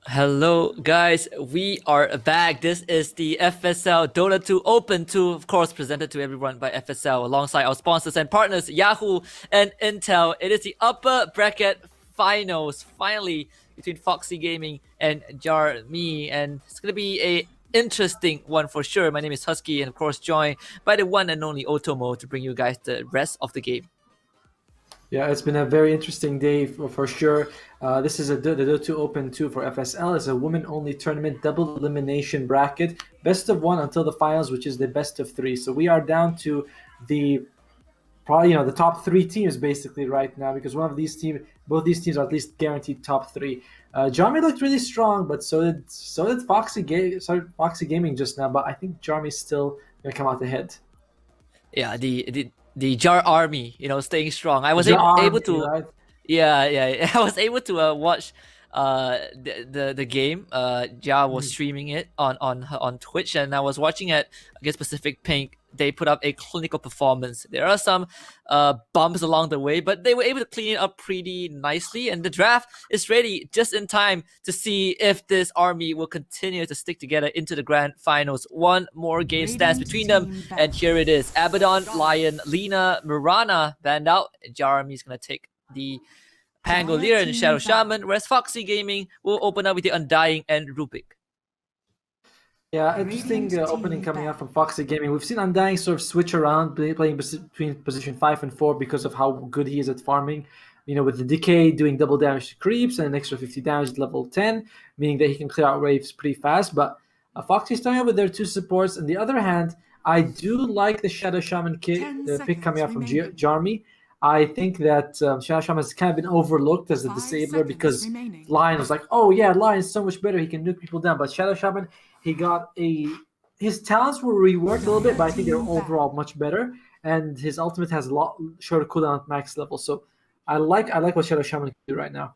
Hello guys, we are back. This is the FSL Dota 2 Open 2, of course, presented to everyone by FSL alongside our sponsors and partners Yahoo and Intel. It is the upper bracket finals, finally, between Foxy Gaming and Jiarmy, and it's gonna be a interesting one for sure. My name is Husky, and of course joined by the one and only Otomo to bring you guys the rest of the game. Yeah, it's been a very interesting day for sure. This is the Dota Open 2 for FSL. It's a women-only tournament, double elimination bracket, best of one until the finals, which is the best of three. So we are down to the probably the top three teams basically right now because both these teams are at least guaranteed top three. Jiarmy looked really strong, but so did Foxy Gaming just now. But I think Jiarmy's still gonna come out ahead. Yeah, the Jar Army, staying strong. I was able Jiarmy, to, right? yeah. I was able to watch the game. Jar was Mhm. streaming it on Twitch, and I was watching it against Pacific Pink. They put up a clinical performance. There are some bumps along the way, but they were able to clean it up pretty nicely. And the draft is ready just in time to see if this army will continue to stick together into the grand finals. One more game stands between them, and here it is: Abaddon, Lion, Lena, Mirana banned out. Jeremy's gonna take the Pangolier and Shadow Shaman, whereas Foxy Gaming will open up with the Undying and Rubik. Yeah, interesting opening coming out from Foxy Gaming. We've seen Undying sort of switch around, playing between position 5 and 4 because of how good he is at farming. With the Decay doing double damage to creeps and an extra 50 damage at level 10, meaning that he can clear out waves pretty fast. But Foxy's starting out with their two supports. On the other hand, I do like the Shadow Shaman pick coming out from Jiarmy. I think that Shadow Shaman has kind of been overlooked as a disabler because Lion was like, oh yeah, Lion's so much better. He can nuke people down. But Shadow Shaman, he got his talents were reworked a little bit, but I think they're overall much better. And his ultimate has a lot shorter cooldown at max level. So I like what Shadow Shaman can do right now.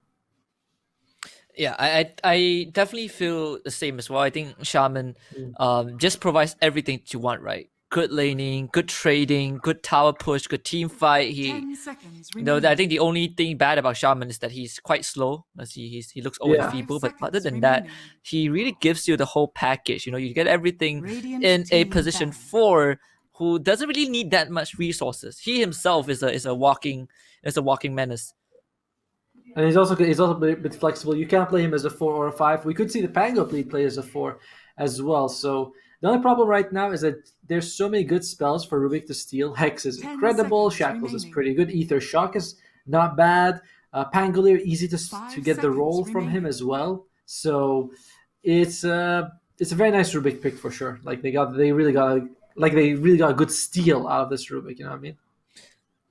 Yeah, I definitely feel the same as well. I think Shaman Mm. just provides everything that you want, right? Good laning, good trading, good tower push, good team fight. I think the only thing bad about Shaman is that he's quite slow, as he looks old and Yeah. feeble. But other than that, he really gives you the whole package. You get everything in a position 4 who doesn't really need that much resources. He himself is a walking menace. And he's also a bit flexible. You can't play him as a 4 or a 5. We could see the Pango play as a 4 as well. So the only problem right now is that there's so many good spells for Rubik to steal. Hex is incredible. Shackles is pretty good. Ether Shock is not bad. Pangolier easy to get the roll from him as well. So it's a very nice Rubik pick for sure. They really got a good steal out of this Rubik. You know what I mean?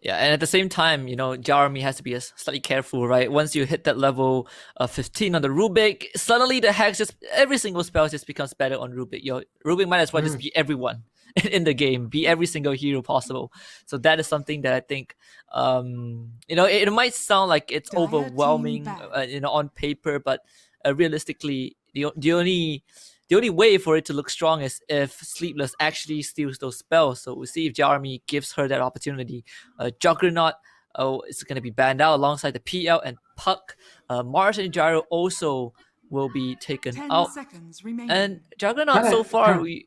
Yeah, and at the same time, Jeremy has to be slightly careful, right? Once you hit that level 15 on the Rubik, suddenly the hex every single spell just becomes better on Rubik. Your Rubik might as well just be everyone in the game, be every single hero possible. So that is something that I think, it might sound like it's overwhelming, on paper, but realistically, the only way for it to look strong is if Sleepless actually steals those spells. So we'll see if Jeremy gives her that opportunity. Juggernaut is going to be banned out alongside the PL and Puck. Mars and Gyro also will be taken out. And Juggernaut, Kind so of, far, kind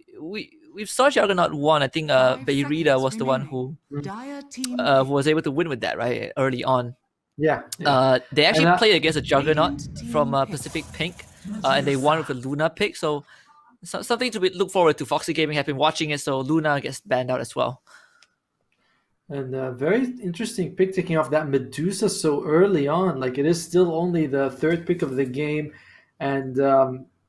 we saw Juggernaut won. I think Bayrida was the one who was able to win with that, right, early on. yeah, yeah. They And actually played against a Juggernaut from Pacific Pink, and they won with a Luna pick. So something to look forward to. Foxy Gaming have been watching it, so Luna gets banned out as well. And very interesting pick taking off that Medusa so early on. Like it is still only the third pick of the game, and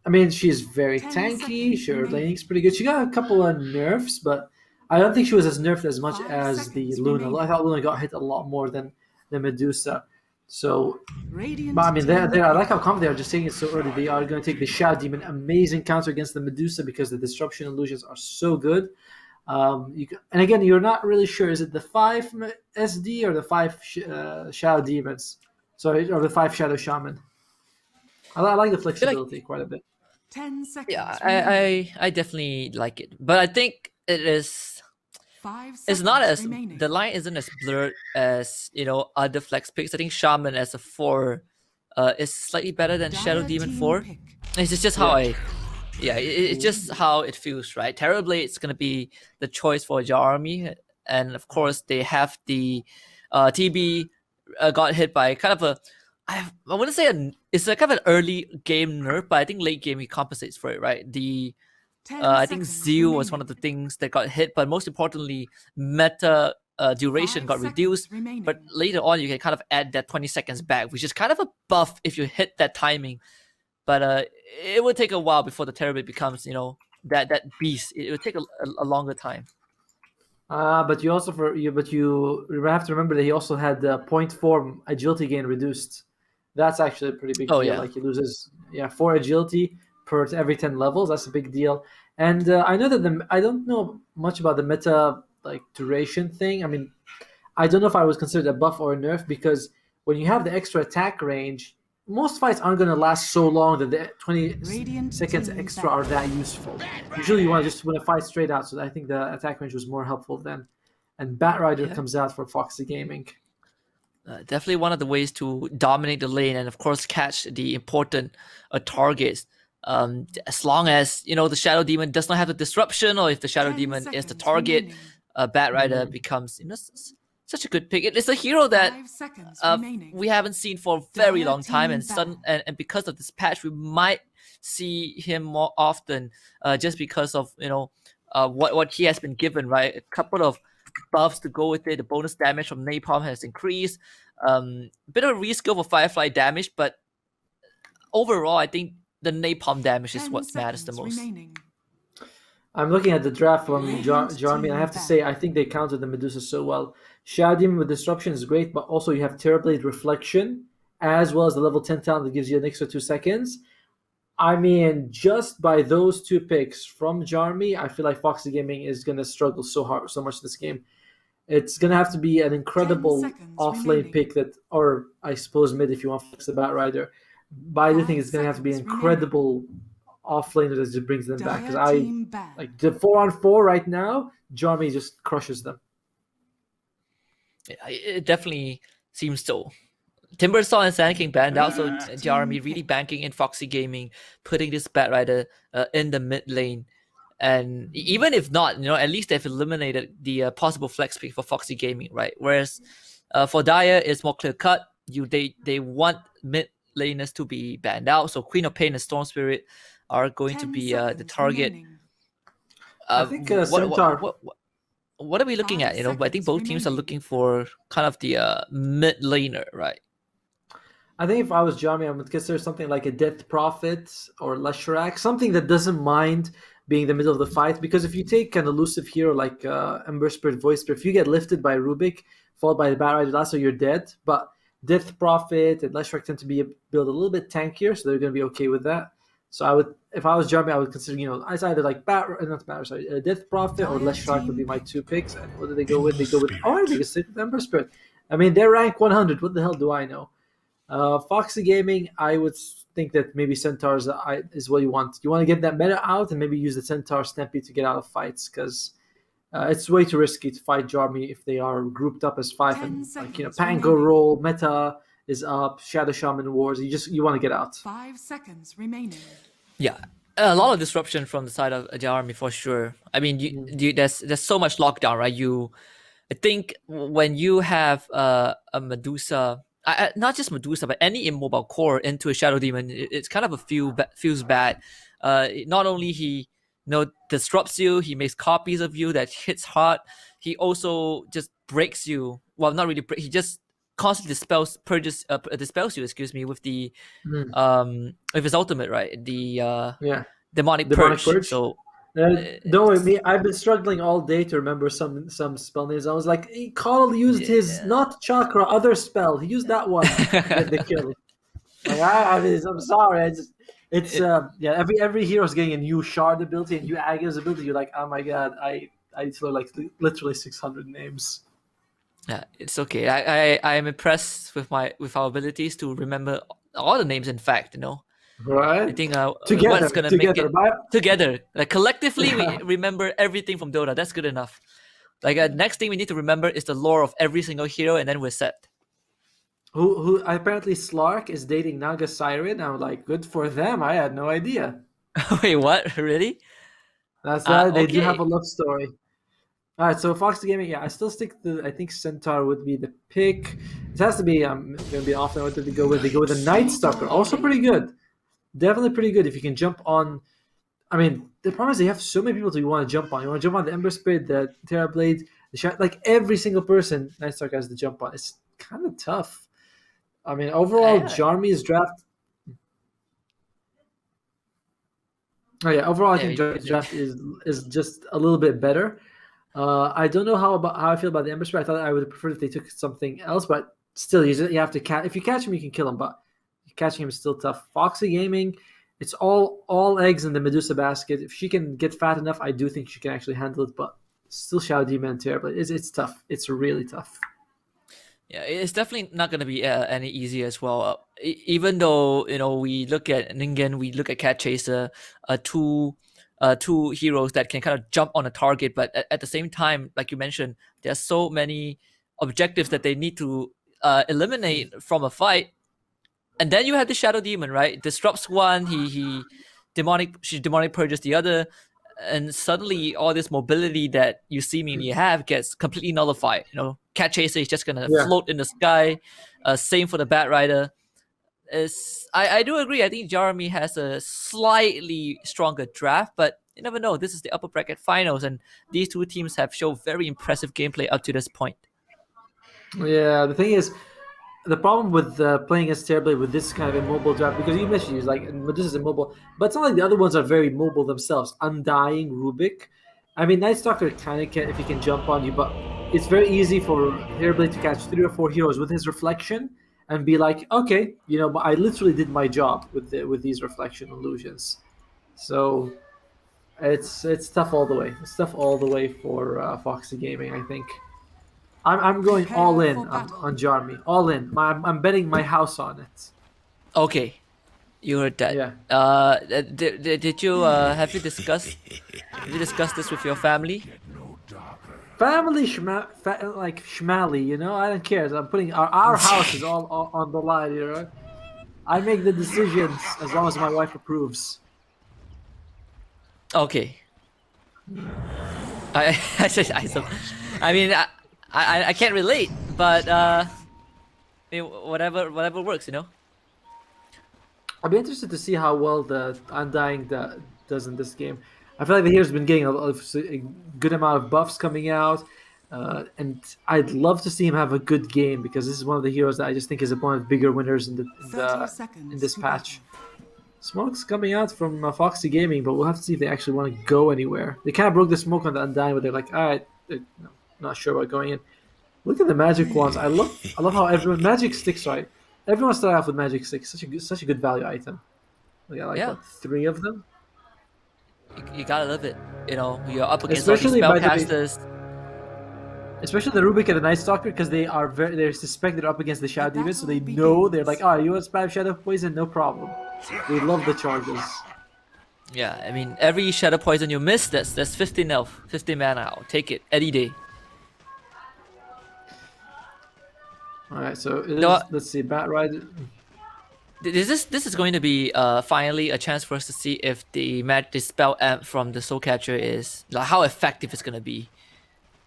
I mean she's very tanky. Her laning's pretty good. She got a couple of nerfs, but I don't think she was as nerfed as much as the Luna. I thought Luna got hit a lot more than the Medusa. So, but I mean, I like how confident they are just saying it so early. They are going to take the Shadow Demon, amazing counter against the Medusa because the disruption illusions are so good. And again, you're not really sure is it the 5 SD or the 5 Shadow Demons, sorry, or the 5 Shadow Shaman. I like the I feel like, flexibility quite a bit. yeah, I definitely like it, but I think it's not as the line isn't as blurred as other flex picks. I think Shaman as a 4 is slightly better than Shadow Dire Demon team 4. pick. It's just how it's just how it feels, right? Terrorblade is gonna be the choice for Jiarmy, and of course they have the TB got hit by kind of a I wouldn't say it's a kind of an early game nerf, but I think late game he compensates for it, right? The 10 I think seconds Zeal was one remaining. of the things that got hit, but most importantly, meta duration 5 got seconds reduced. remaining. But later on, you can kind of add that 20 seconds back, which is kind of a buff if you hit that timing. But it would take a while before the Terrorblade becomes, that beast. It would take a longer time. But you also but you have to remember that he also had the point 0.4 agility gain reduced. That's actually a pretty big Oh deal. yeah, Like he loses 4 agility per every 10 levels. That's a big deal. And I know that I don't know much about the meta like duration thing. I mean, I don't know if I was considered a buff or a nerf because when you have the extra attack range, most fights aren't going to last so long that the 20 Radiant seconds team extra back. are that useful. Usually you want to just win a fight straight out, so I think the attack range was more helpful then. And Batrider yeah. comes out for Foxy Gaming. Definitely one of the ways to dominate the lane and of course catch the important targets. As long as the Shadow Demon does not have the disruption, or if the Shadow 10 Demon is the seconds target, remaining. Batrider becomes such a good pick. It's a hero that 5 seconds uh, remaining. we haven't seen for a very Dire long time, team and and because of this patch, we might see him more often, just because of what he has been given. Right, a couple of buffs to go with it. The bonus damage from Napalm has increased. Bit of a reskill for Firefly damage, but overall, I think the Napalm damage is 10 what matters the seconds most. remaining. I'm looking at the draft from Radiant Jiarmy, and I have to team say, back. I think they countered the Medusa so well. Shadow Demon with Disruption is great, but also you have Terrorblade Reflection, as well as the level 10 talent that gives you an extra 2 seconds. I mean, just by those two picks from Jiarmy, I feel like Foxy Gaming is going to struggle so much this game. It's going to have to be an 10 incredible seconds off-lane remaining. pick or I suppose mid if you want to fix the Batrider. But I do think 5 it's going to have to be an seconds incredible off-laner that just brings them back. Dire Because team back. like the 4-on-4 right now, Jiarmy just crushes them. It definitely seems so. Timbersaw and Sand King banned out, so Jiarmy really banking in Foxy Gaming, putting this Batrider in the mid lane. And even if not, at least they've eliminated the possible flex pick for Foxy Gaming, right? Whereas for Dire, it's more clear cut. They want mid laners to be banned out, so Queen of Pain and Storm Spirit are going to 10 be the seconds target. remaining. I think Centaur. What are we looking 5 at? I think seconds both teams are remaining. looking for kind of the mid laner, right? I think if I was Jiarmy, I would consider something like a Death Prophet or Leshrac, something that doesn't mind being the middle of the fight. Because if you take an elusive hero like Ember Spirit, Voice Spirit, if you get lifted by Rubik, followed by the Batrider, that's you're dead. But Death Prophet and Leshrac tend to be build a little bit tankier, so they're going to be okay with that. So I would, if I was Jiarmy, I would consider, it's either like Death Prophet or Dire Leshrac would be team my pick. 2 picks. And what do they go with? They go with they can stick with Ember Spirit. I mean, they're rank 100. What the hell do I know? Foxy Gaming, I would think that maybe Centaurs is what you want. You want to get that meta out and maybe use the Centaur Stampede to get out of fights because it's way too risky to fight Jiarmy if they are grouped up as 5 10 and seconds Pango remaining. roll, meta is up, Shadow Shaman Wars. You want to get out. 5 seconds remaining. Yeah, a lot of disruption from the side of Jiarmy for sure. I mean, there's so much lockdown, right? I think when you have a Medusa, not just Medusa, but any immobile core into a Shadow Demon, it's kind of feels bad. Not only he disrupts you, he makes copies of you that hits hard. He also just breaks you. Well, not really. He just constantly dispels you. Excuse me, with the with his ultimate, right? The Yeah. demonic Demonic purge. Purge. So Don't worry, me. I've been struggling all day to remember some spell names. I was like, Carl used his not chakra other spell. He used that one to get the kill. Like, I'm sorry. Every hero's getting a new shard ability, a new Agha's ability. You're like, oh my god, I need to learn like literally 600 names. Yeah, it's okay. I am impressed with our abilities to remember all the names. In fact, Right? I think Together, what's gonna make it But together, like collectively, we remember everything from Dota. That's good enough. Like next thing we need to remember is the lore of every single hero, and then we're set. Who apparently Slark is dating Naga Siren. I'm like, good for them. I had no idea. Wait, what? Really? That's that. They do have a Okay. love story. All right, so Foxy Gaming, yeah, I still stick to. I think Centaur would be the pick. It has to be going to be often. What did they go with? They go with a Night Stalker, also pretty good. Definitely pretty good if you can jump on. I mean, the problem is they have so many people that you want to jump on. You want to jump on the Ember Spirit, the Terra Blade, the shot. Like every single person, Night Stalker has to jump on. It's kind of tough. I mean, overall, Yeah. Jiarmy's draft. Oh yeah, overall, I Yeah. think Jiarmy's draft is just a little bit better. I don't know how I feel about the Ember Spirit. I thought I would have preferred if they took something else, but still, you have to catch. If you catch him, you can kill him, but catching him is still tough. Foxy Gaming, it's all eggs in the Medusa basket. If she can get fat enough, I do think she can actually handle it, but still Shadow Demon and Terror. But it's tough. It's really tough. Yeah, it's definitely not going to be any easy as well. Even though we look at Ningen, we look at Cat Chaser, two heroes that can kind of jump on a target, but at the same time, like you mentioned, there's so many objectives that they need to eliminate from a fight. And then you have the Shadow Demon, right? Disrupts one, she demonic purges the other, and suddenly all this mobility that you seemingly have gets completely nullified. Cat Chaser is just gonna Yeah. float in the sky. Same for the Bat Rider. I do agree. I think Jiarmy has a slightly stronger draft, but you never know. This is the upper bracket finals, and these two teams have shown very impressive gameplay up to this point. Yeah. The thing is, the problem with playing as Terrorblade with this kind of immobile draft, because you mentioned he's like Medusa's immobile, but it's not like the other ones are very mobile themselves. Undying, Rubik. I mean, Night Stalker kind of can if he can jump on you, but it's very easy for Terrorblade to catch 3 or 4 heroes with his reflection and be like, okay, but I literally did my job with these reflection illusions. So it's tough all the way. It's tough all the way for Foxy Gaming, I think. I'm going all Prepare in for battle. on Jarmy. All in. I'm betting my house on it. Okay, you heard that. Yeah. Did you have you discussed this with your family? Family like schmally, I don't care. I'm putting our house is all on the line. I make the decisions as long as my wife approves. Okay. I I mean I can't relate, but whatever works. I'll be interested to see how well the Undying does in this game. I feel like the hero's been getting a good amount of buffs coming out, and I'd love to see him have a good game because this is one of the heroes that I just think is one of the bigger winners in 30 seconds in this to patch. battle. Smoke's coming out from Foxy Gaming, but we'll have to see if they actually want to go anywhere. They kind of broke the smoke on the Undying, but they're like, all right, no, not sure about going in. Look at the magic wands. I love how everyone magic sticks. Right, everyone started off with magic sticks. Such a good value item. We got like Yeah, what 3 of them, you gotta love it. You're up against all these especially by the way, spellcasters. especially the Rubik and the Night Stalker because they're suspected up against the Shadow Demon, so they know they're like, oh, you want spam Shadow Poison? No problem. They love the charges. Yeah, I mean every shadow poison you miss, that's 15 health, 15 mana. I'll take it any day. All right, so it No, is. Let's see, Bat Rider. this is going to be finally a chance for us to see if the spell amp from the Soul Catcher is like how effective it's gonna be.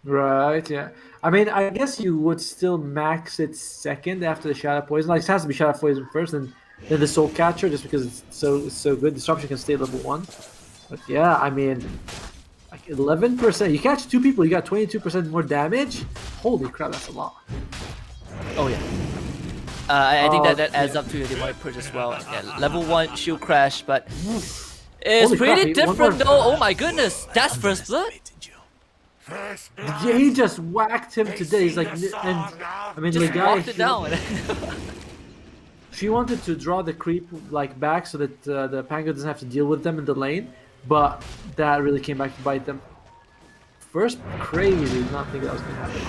Right, yeah. I mean, I guess you would still max it second after the Shadow Poison. Like, it has to be Shadow Poison first, and then the Soul Catcher, just because it's so good. Disruption can stay level 1. But yeah, I mean, like 11%. You catch 2 people, you got 22% more damage. Holy crap, that's a lot. Oh yeah. I think that adds yeah. up to your demonic purge as well. Yeah, level 1 shield crash, but it's Holy crap, pretty one different more- though. Oh my goodness, that's first blood. Yeah, he just whacked him today. He's like, and I mean, Just the guy. walked it down. She wanted to draw the creep like back so that the Pango doesn't have to deal with them in the lane, but that really came back to bite them. First, crazy. Did not think that was gonna happen.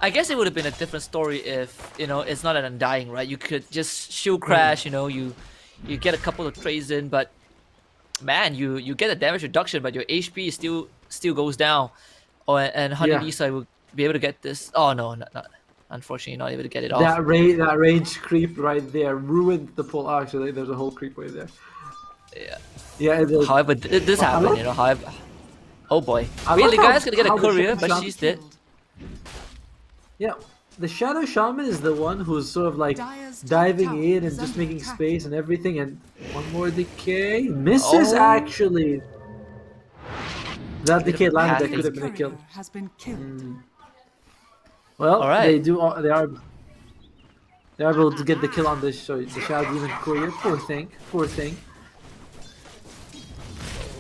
I guess it would have been a different story if it's not an undying, right? You could just shield crash. You get a couple of trades in, but man, you get a damage reduction, but your HP still goes down. Oh, and Honey Yeah. Lisa will be able to get this. Oh no, not unfortunately not able to get it off. That range creep right there ruined the pull. Actually, there's a whole creep way there. Yeah. Yeah. However, this I happened, like- you know. However, oh boy, I really, like guy's gonna get a how the courier, Shadow but she's dead. Yeah, the Shadow Shaman is the one who's sort of like diving in and just making space and everything. And one more decay misses Oh. actually. That Bit of decay a landed. That pathing. could have been a kill. Has been killed. Well, All right. they are able to get the kill on the Shadow Demon courier. Poor thing. Poor thing.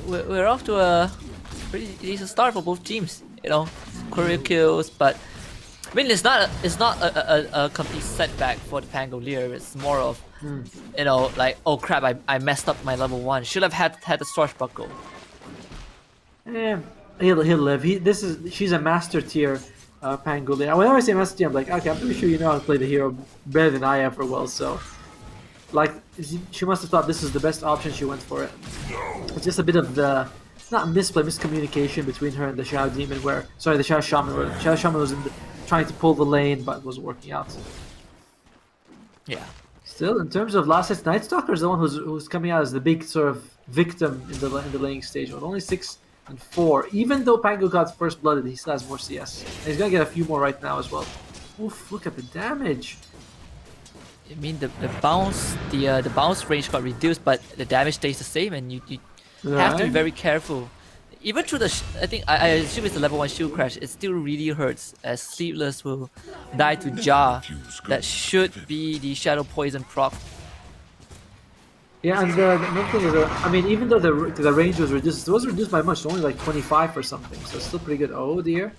We're off to a pretty decent start for both teams. You know, courier kills, but I mean it's not a complete setback for the Pangolier. It's more of you know, like, oh crap, I messed up my level 1. Should have had the Swashbuckle. Eh, he'll live. She's a master tier Pangolier. Whenever I say master tier, I'm like, okay, I'm pretty sure you know how to play the hero better than I ever will. So, like, she must have thought this is the best option. She went for it. It's just a bit of the not miscommunication between her and the Shadow Demon. The Shadow Shaman. Where Shadow Shaman was trying to pull the lane, but wasn't working out. Yeah. Still, in terms of last hits, Night Stalker is the one who's coming out as the big sort of victim in the laning stage. With only 6 and 4, even though Pango got first blooded, he still has more CS. And he's gonna get a few more right now as well. Oof! Look at the damage. I mean the bounce range got reduced, but the damage stays the same, and you have to be Right. very careful. Even through I think I assume it's the level 1 shield crash, it still really hurts as Sleepless will die to Jar. That should be the Shadow Poison proc. Yeah, and another thing is, I mean, even though the range was reduced, it wasn't reduced by much, only like 25 or something, so it's still pretty good. Oh dear.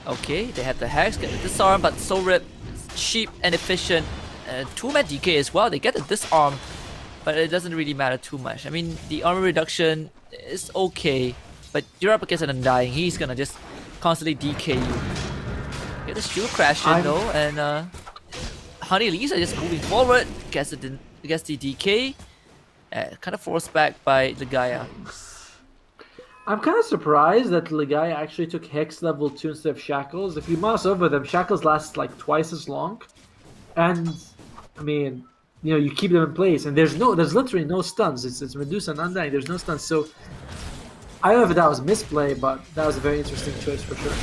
Okay, they have the Hex, get the disarm, but Soul Rip, cheap and efficient. 2-man DK as well, they get the disarm, but it doesn't really matter too much. I mean, the armor reduction is okay, but you're up against an Undying, he's gonna just constantly DK you. Get the shield crash in though, and Honey Lisa just moving forward, gets the DK, kind of forced back by the Gaia. I'm kind of surprised that Legaia actually took Hex level 2 instead of Shackles. If you mouse over them, Shackles last like twice as long. And, I mean, you know, you keep them in place. And there's literally no stuns. It's Medusa and Undying. There's no stuns. So, I don't know if that was misplay, but that was a very interesting choice for sure.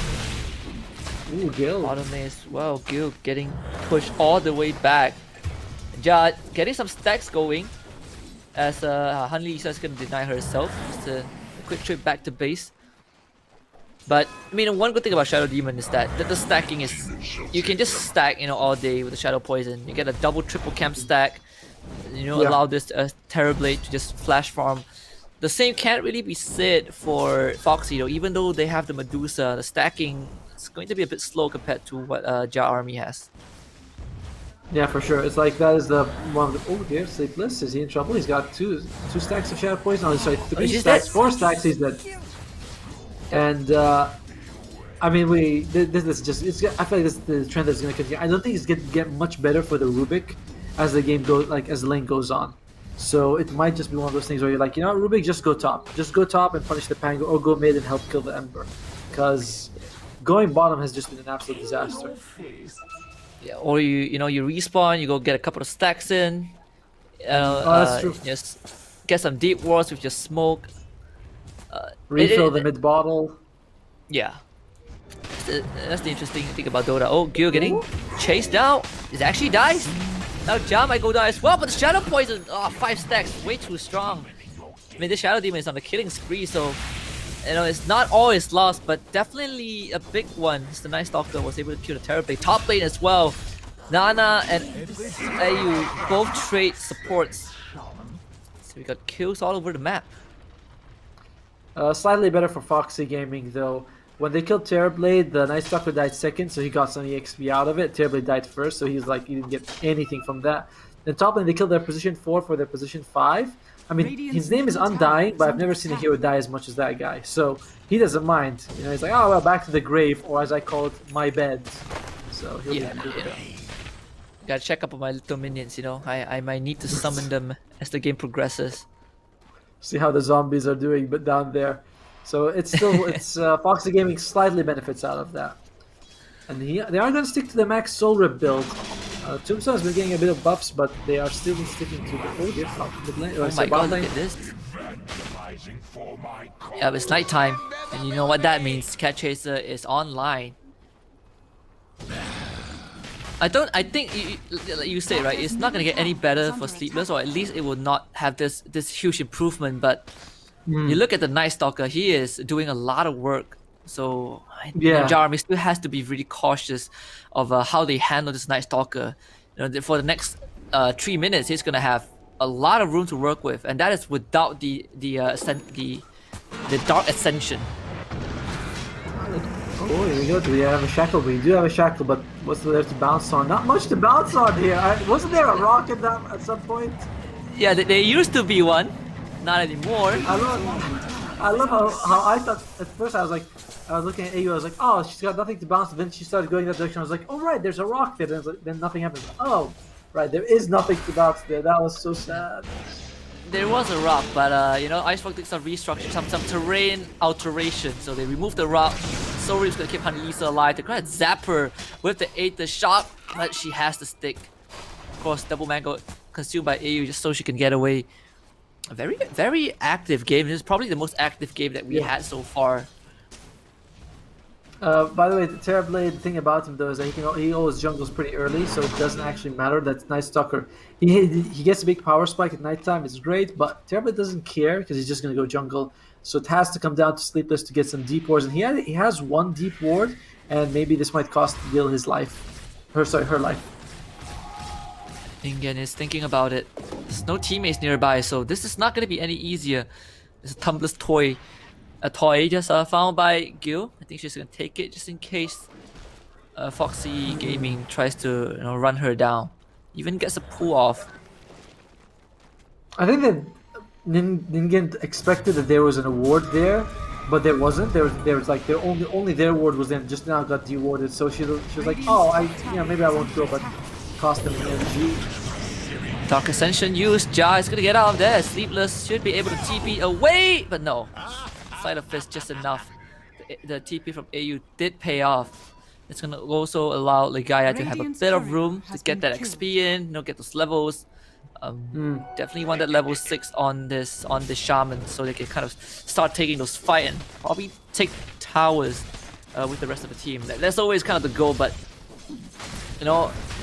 Ooh, Gil. Bottom lane as well, Gil getting pushed all the way back. Ja getting some stacks going as Hanli Lisa is going to deny herself. Just a quick trip back to base. But I mean, one good thing about Shadow Demon is that the stacking is, you can just stack, you know, all day with the Shadow Poison. You get a double, triple camp stack. You know, allow this Terrorblade to just flash farm. The same can't really be said for Foxy though. Even though they have the Medusa, the stacking is going to be a bit slow compared to what Jiarmy has. Yeah, for sure. It's like that is the one. Oh dear, Sleepless. Is he in trouble? He's got two stacks of Shadow Poison. Oh, sorry, 3 he's stacks, dead. 4 stacks. He's dead. And I mean, this is just. I feel like this is the trend that's going to continue. I don't think it's going to get much better for the Rubik as the game goes, like as the lane goes on. So it might just be one of those things where you're like, you know, Rubik, just go top and punish the Pango, or go mid and help kill the Ember, because going bottom has just been an absolute disaster. Yeah, or you respawn, you go get a couple of stacks in. That's true. Just get some deep wards with your smoke. Refill the mid bottle. Yeah. That's the interesting thing about Dota. Oh, Gil getting chased down. It actually dies. Now Ja might go down as well, but the Shadow Poison, 5 stacks, way too strong. I mean, this Shadow Demon is on the killing spree, so you know, it's not always lost, but definitely a big one. The Night Stalker was able to kill the Terrorblade. Top lane as well. Nana and Ayu both trade supports. So we got kills all over the map. Slightly better for Foxy Gaming though. When they killed Terrorblade, the Night Stalker died second, so he got some EXP out of it. Terrorblade died first, so he's like, he didn't get anything from that. Then top lane, they killed their position 4 for their position 5. I mean, his name is Undying, but I've never seen a hero die as much as that guy. So he doesn't mind. You know, he's like, oh well, back to the grave, or as I call it, my bed. So he'll be happy with that. Gotta check up on my little minions, you know. I might need to summon them as the game progresses. See how the zombies are doing, but down there. So it's still Foxy Gaming slightly benefits out of that. And they are going to stick to the max Soul Rip build. Tombstone's been getting a bit of buffs, but they are still sticking to the... Oh, they're top mid lane. Oh my god, look at this. Yeah, but it's nighttime, and you know what that means. Cat Chaser is online. I think like you say, right, it's not gonna get any better for Sleepless, or at least it will not have this huge improvement. But you look at the Night Stalker, he is doing a lot of work. So Jiarmy still has to be really cautious of how they handle this Night Stalker. You know, for the next 3 minutes, he's gonna have a lot of room to work with, and that is without the Dark Ascension. Oh, here we go. Do we have a shackle? We do have a shackle, but what's there to bounce on? Not much to bounce on here. Wasn't there a rock in that at some point? Yeah, there used to be one, not anymore. I love how I thought at first I was looking at AU, I was like, oh, she's got nothing to bounce. Then she started going that direction. I was like, oh right, there's a rock there. Then nothing happens. Oh, right, there is nothing to bounce there. That was so sad. There was a rock, but you know, Icebox did some restructure, some terrain alteration. So they removed the rock. Soulreap's gonna keep Honey Lisa alive. They're gonna zap her with the Aether Shock, but she has to stick. Of course, Double Mango consumed by AU just so she can get away. A very, very active game. This is probably the most active game that we had so far. By the way, the Terrorblade thing about him though is that he always jungles pretty early, so it doesn't actually matter. That's Night Stalker. He gets a big power spike at nighttime. It's great, but Terrorblade doesn't care because he's just gonna go jungle. So it has to come down to Sleepless to get some deep wards, and he has one deep ward, and maybe this might cost Gil his life. Her life. Ingen is thinking about it. There's no teammates nearby, so this is not gonna be any easier. There's a Tumblr's toy. A toy just found by Gil. I think she's gonna take it just in case Foxy Gaming tries to run her down. Even gets a pull off. I think that Ningen expected that there was an award there, but there wasn't. There was like only their ward was then just now got dewarded. So she was like, oh, maybe I won't go, but cost them energy. Dark Ascension used. Ja is gonna get out of there. Sleepless should be able to TP away, but no. Side of Fist just enough. The TP from AU did pay off. It's gonna also allow Legaia to have a bit of room to get that XP in, get those levels. Definitely want that level 6 on this shaman, so they can kind of start taking those fight and probably take towers with the rest of the team. That's always kind of the goal, but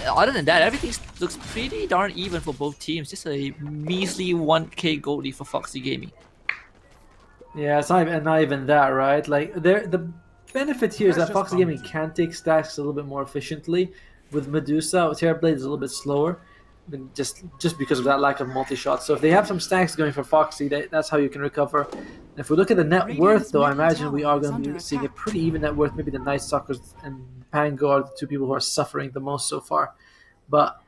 other than that, everything looks pretty darn even for both teams. Just a measly 1k gold lead for Foxy Gaming. Yeah, it's not even that, right? Like the benefit here is that Foxy Gaming can take stacks a little bit more efficiently. With Medusa, Terrorblade is a little bit slower, just because of that lack of multi-shot. So if they have some stacks going for Foxy, that's how you can recover. And if we look at the net worth, though, I imagine we are going to be seeing a pretty even net worth. Maybe the Night Stalkers and Pango are the two people who are suffering the most so far. But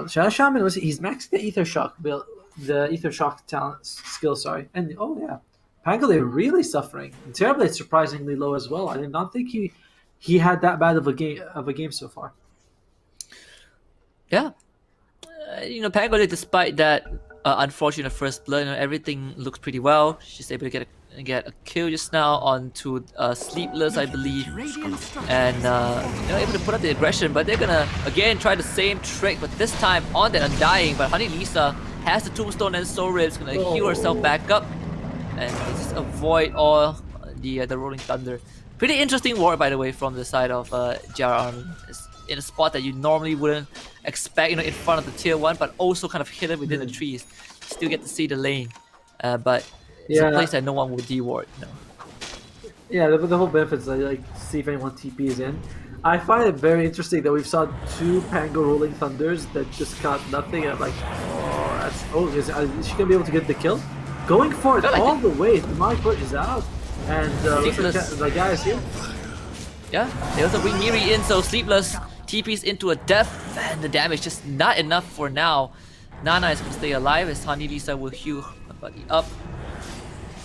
Shaman he's maxing the Ether Shock build, the Ether Shock talent skill. Sorry, and oh yeah. Pangolin really suffering. And Terrorblade surprisingly low as well. I did not think he had that bad of a game so far. Yeah, Pangolin, despite that unfortunate first blood, everything looks pretty well. She's able to get a kill just now onto Sleepless, I believe, and able to put up the aggression. But they're gonna again try the same trick, but this time on that Undying. But Honey Lisa has the Tombstone and Soul Rip's gonna heal herself back up. And just avoid all the Rolling Thunder. Pretty interesting ward, by the way, from the side of Jiarmy. It's in a spot that you normally wouldn't expect, in front of the tier 1, but also kind of hidden within the trees. Still get to see the lane, but it's a place that no one will deward. Yeah, the whole benefit is like see if anyone TPs in. I find it very interesting that we've saw 2 Pango Rolling Thunders that just got nothing. I'm like, is she gonna be able to get the kill? Going for it all the way. The Demonic Foot is out. And the guy is here. Yeah, there's a Miri in, so Sleepless TP's into a death, and the damage just not enough for now. Nana is going to stay alive as Honey Lisa will heal her buddy up.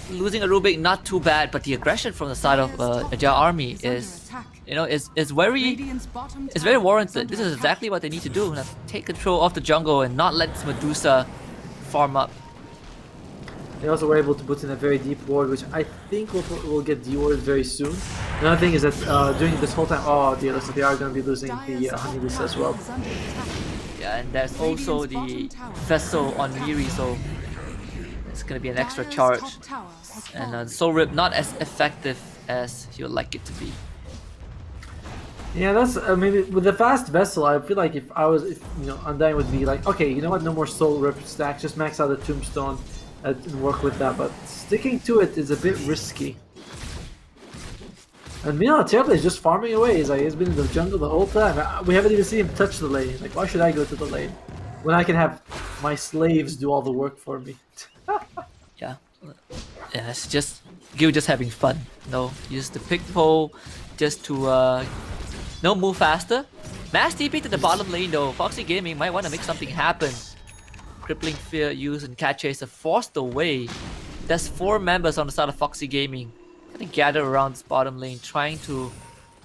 Losing a Rubik, not too bad, but the aggression from the side of Jiarmy is, is very warranted. This is exactly what they need to do. Take control of the jungle and not let Medusa farm up. They also were able to put in a very deep ward, which I think will get dewarded very soon. Another thing is that during this whole time, oh dear, looks like they are going to be losing the Honeylist as well. Yeah, and there's also the vessel on Miri, so it's gonna be an extra charge. And Soul Rip not as effective as you would like it to be. Yeah, that's. I mean, with the fast vessel, I feel like if Undying would be like, okay, you know what, no more Soul Rip stacks, just max out the Tombstone and work with that. But sticking to it is a bit risky. And meanwhile, Terrible is just farming away. He's been in the jungle the whole time. We haven't even seen him touch the lane. Like, why should I go to the lane when I can have my slaves do all the work for me? Yeah, it's just you just having fun. No, use the pick pole just to move faster. Mass TP to the bottom lane though. Foxy Gaming might want to make something happen. Crippling Fear used and Cat Chaser forced away. There's 4 members on the side of Foxy Gaming. Gonna gather around this bottom lane, trying to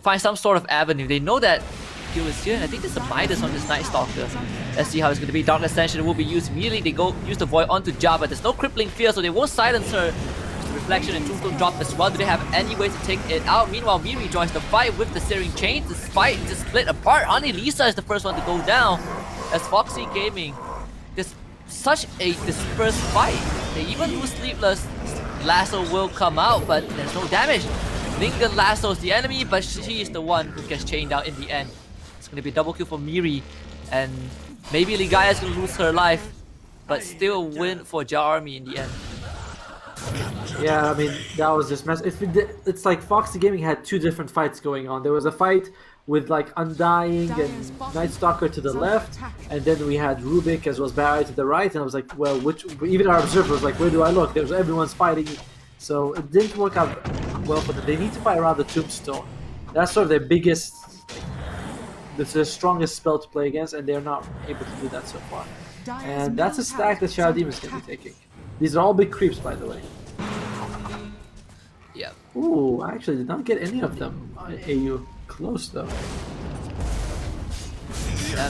find some sort of avenue. They know that Gil is here, and I think there's a Midas on this Night Stalker. Let's see how it's gonna be. Dark Ascension will be used immediately. They go use the Void onto Jabba. There's no Crippling Fear, so they won't silence her. Reflection and Tombstone drop as well. Do they have any way to take it out? Meanwhile, Miri joins the fight with the Searing Chains. This fight just split apart. Honey Lisa is the first one to go down as Foxy Gaming. There's such a dispersed fight. They even lose Sleepless. Lasso will come out, but there's no damage. Lincoln lassos the enemy, but she is the one who gets chained down in the end. It's going to be a double kill for Miri, and maybe Ligaya is going to lose her life, but still win for Jiarmy in the end. Yeah, I mean, that was just mess. It's like Foxy Gaming had 2 different fights going on. There was a fight with like Undying and Night Stalker to the left, and then we had Rubik as well as Barry to the right, and I was like, well, even our observer was like, where do I look? There's everyone's fighting, so it didn't work out well for them. They need to fight around the Tombstone. That's sort of their biggest, their strongest spell to play against, and they're not able to do that so far. And that's a stack that Shadow Demon is going to be taking. These are all big creeps, by the way. Yeah. Ooh, I actually did not get any of them. AU close though.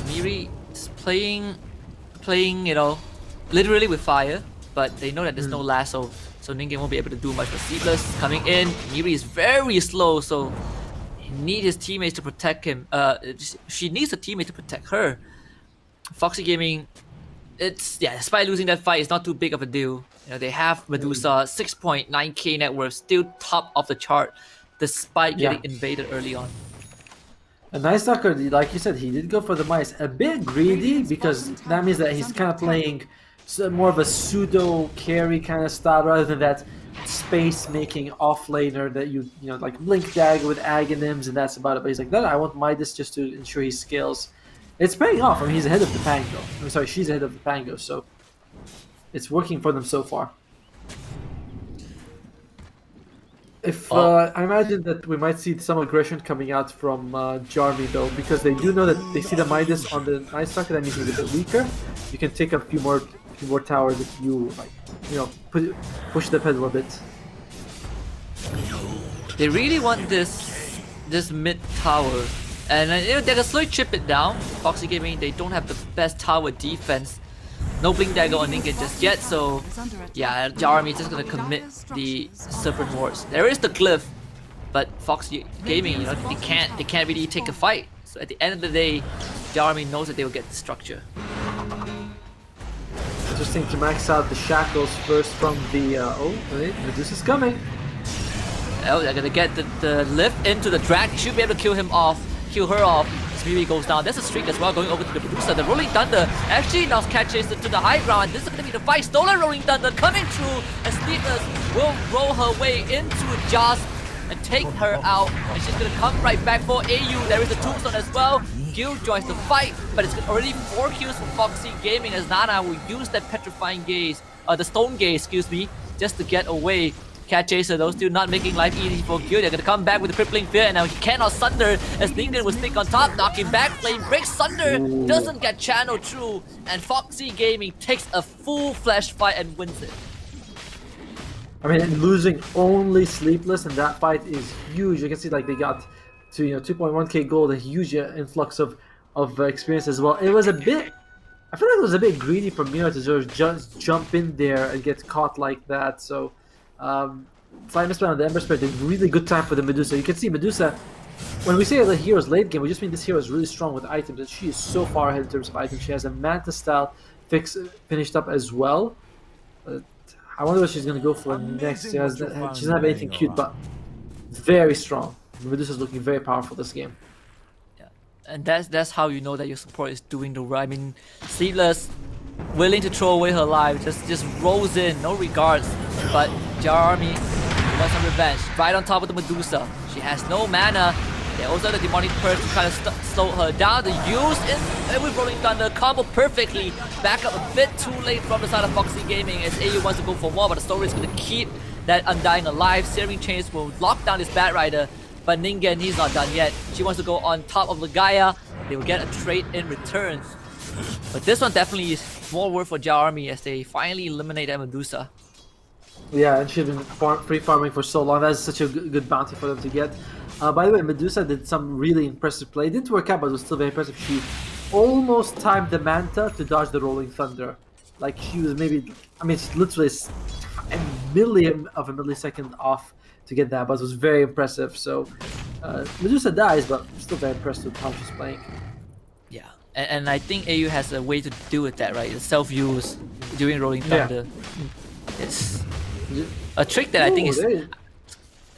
Miri is playing, literally with fire, but they know that there's no lasso, so Ningen won't be able to do much. But Sleepless coming in, Miri is very slow, so he needs his teammates to protect him. She needs a teammate to protect her. Foxy Gaming, despite losing that fight, it's not too big of a deal. They have Medusa, 6.9k net worth, still top of the chart, despite getting invaded early on. And Night Stalker, like you said, he did go for the mice. A bit greedy, because that means that he's kind of playing more of a pseudo carry kind of style rather than that space making offlaner that you like Blink Dagger with Aghanims, and that's about it. But he's like, no, I want Midas just to ensure he scales. It's paying off. I mean, he's ahead of the Pango. I'm sorry, she's ahead of the Pango, so it's working for them so far. If I imagine that we might see some aggression coming out from Jiarmy though, because they do know that they see the Midas on the Night Stalker. That means he's a bit weaker. You can take a few more towers if you push the pedal a bit. They really want this mid tower, and they can slowly chip it down. Foxy Gaming, they don't have the best tower defense. No Blink Dagger on Ningen just yet, so yeah, Jiarmy is just gonna commit the Serpent Wards. There is the Glyph, but Foxy Gaming, they can't really take a fight. So at the end of the day, Jiarmy knows that they will get the structure. Interesting to max out the shackles first from the Medusa's coming. Oh, they're gonna get the lift into the drag. Should be able to kill her off. Miri goes down. There's a streak as well going over to the Medusa. The Rolling Thunder actually now catches it to the high ground. And this is going to be the fight. Stolen Rolling Thunder coming through, and Sleepless will roll her way into Jasp and take her out. And she's going to come right back for AU. There is a Tombstone as well. Gil joins the fight, but it's already 4 kills for Foxy Gaming as Nana will use that Petrifying Gaze, the Stone Gaze, just to get away. Cat Chaser, those two not making life easy for Gil. They're gonna come back with the Crippling Fear, and now he cannot Sunder as Ningen will stick on top, knocking back. Flame breaks Sunder, doesn't get channeled through, and Foxy Gaming takes a full flash fight and wins it. I mean, losing only Sleepless in that fight is huge. You can see like they got to 2.1k gold, a huge influx of experience as well. It was a bit I feel like it was a bit greedy from Mira to sort of just jump in there and get caught like that. So, slight misplay on the Ember Spirit. A really good time for the Medusa. You can see Medusa. When we say the hero's late game, we just mean this hero is really strong with items, and she is so far ahead in terms of items. She has a Manta style finished up as well. I wonder what she's gonna go for next. She doesn't have anything cute, but very strong. Medusa's looking very powerful this game. Yeah, and that's how you know that your support is doing the right. I mean, Sleepless, willing to throw away her life, just rolls in, no regards. But Jiarmy wants some revenge. Right on top of the Medusa, she has no mana. They also have the demonic purse to kind of slow her down. The use in with Rolling Thunder combo perfectly. Back up a bit too late from the side of Foxy Gaming as AU wants to go for more, but the story is going to keep that Undying alive. Searing Chains will lock down this Bat Rider, but Ningen, he's not done yet. She wants to go on top of Legaia. They will get a trade in return. But this one definitely is more worth for Jiarmy as they finally eliminate that Medusa. Yeah, and she's been free farming for so long. That's such a good bounty for them to get. By the way, Medusa did some really impressive play. It didn't work out, but it was still very impressive. She almost timed the Manta to dodge the Rolling Thunder. Like, she was maybe, I mean, it's literally a million of a millisecond off to get that, but it was very impressive. So, Medusa dies, but I'm still very impressed with how she's playing. Yeah, and I think AU has a way to deal with that, right? The self-use during Rolling Thunder. Yeah. It's a trick that I think is...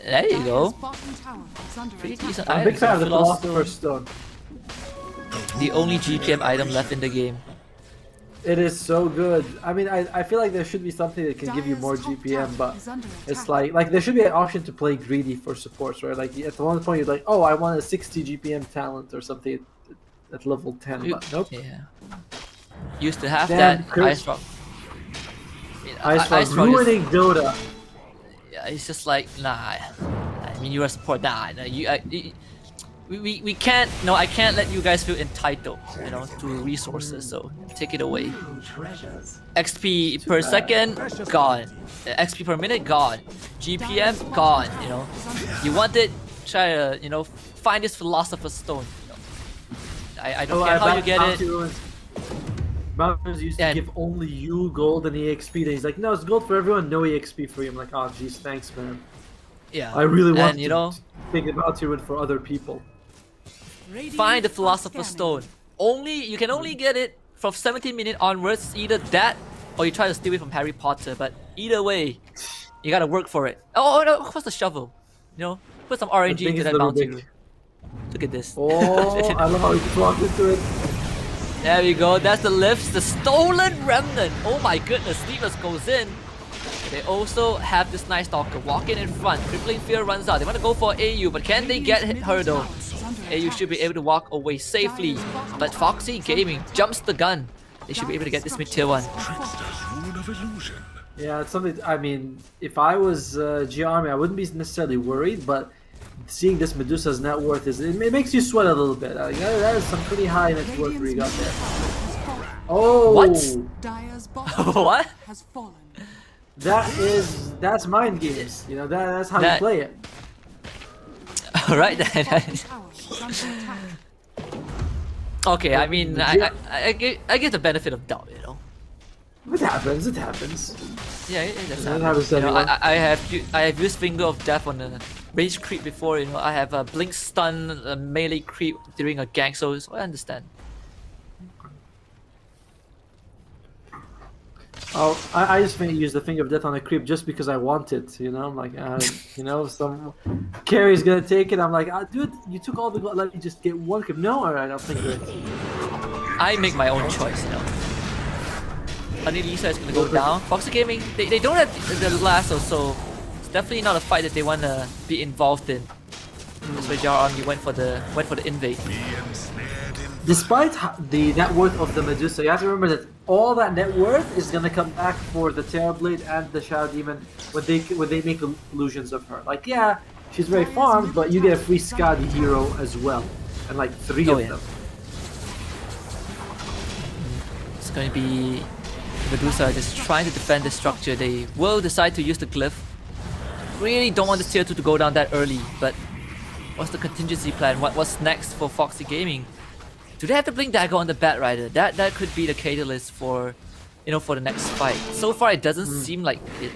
There you go. Pretty decent I'm a big fan of the Philosopher's Stone. The only GPM item left in the game. It is so good. I mean, I feel like there should be something that can give you more GPM, but it's like there should be an option to play greedy for supports, right? Like at one point you're like, oh, I want a 60 GPM talent or something at level 10, but nope. Yeah. Used to have Damn, that. Ice Rock. Ice Rock ruining Dota. Yeah, it's just like, nah. I mean, you're a support. Nah, we can't. No, I can't let you guys feel entitled, you know, to resources. So take it away. XP per second, gone. XP per minute, gone. GPM, gone. You know, you want it, try to, you know, find this Philosopher's Stone. You know? I don't care how you get it. Mountains used to give only you gold and EXP. Then he's like, no, it's gold for everyone, no EXP for you. I'm like, oh, jeez, thanks, man. Yeah. I really want you know, think about you and for other people. Find the Philosopher's Stone. You can only get it from 17 minutes onwards. Either that, or you try to steal it from Harry Potter. But either way, you gotta work for it. Oh no, what's the shovel? You know, put some RNG into that bounty room. Look at this. Oh, I love how he walked into it. There we go, that's the lifts, the stolen remnant. Oh my goodness, Sleepless goes in. They also have this Night Stalker walking in front. Crippling Fear runs out. They want to go for AU, but can they get her though? AU should be able to walk away safely. But Foxy Gaming jumps the gun. They should be able to get this mid-tier 1. Yeah, it's something, I mean, if I was Jiarmy, I wouldn't be necessarily worried, but seeing this Medusa's net worth, it makes you sweat a little bit. That is some pretty high net worth we got there. Oh! What? What? That's mind games. You know, that's how you play it. Alright then. Okay, I mean, I get the benefit of doubt, you know. It happens. It happens. Yeah, it does happen. You know, I have used Finger of Death on a range creep before. You know, I have a blink stun, a melee creep during a gank, so I understand. Oh, I just use the Finger of Death on a creep just because I want it. You know, I'm like, you know, some carry's gonna take it. I'm like, dude, you took all the gold. Let me just get one creep. No, alright, I'll think it. I make my own choice, you know. Honey Lisa is gonna go down. Foxy Gaming, they don't have the lasso, so it's definitely not a fight that they wanna be involved in. That's why Jiarmy went for the invade. Despite the net worth of the Medusa, you have to remember that all that net worth is gonna come back for the Terrorblade and the Shadow Demon when they make illusions of her. Like, yeah, she's very farmed, but you get a free Skadi hero as well, and like 3 of them. It's going to be Medusa just trying to defend the structure. They will decide to use the glyph. Really don't want this tier 2 to go down that early, but what's the contingency plan? What's next for Foxy Gaming? Do they have to blink dagger on the Bat Rider? That could be the catalyst for, for the next fight. So far, it doesn't seem like it.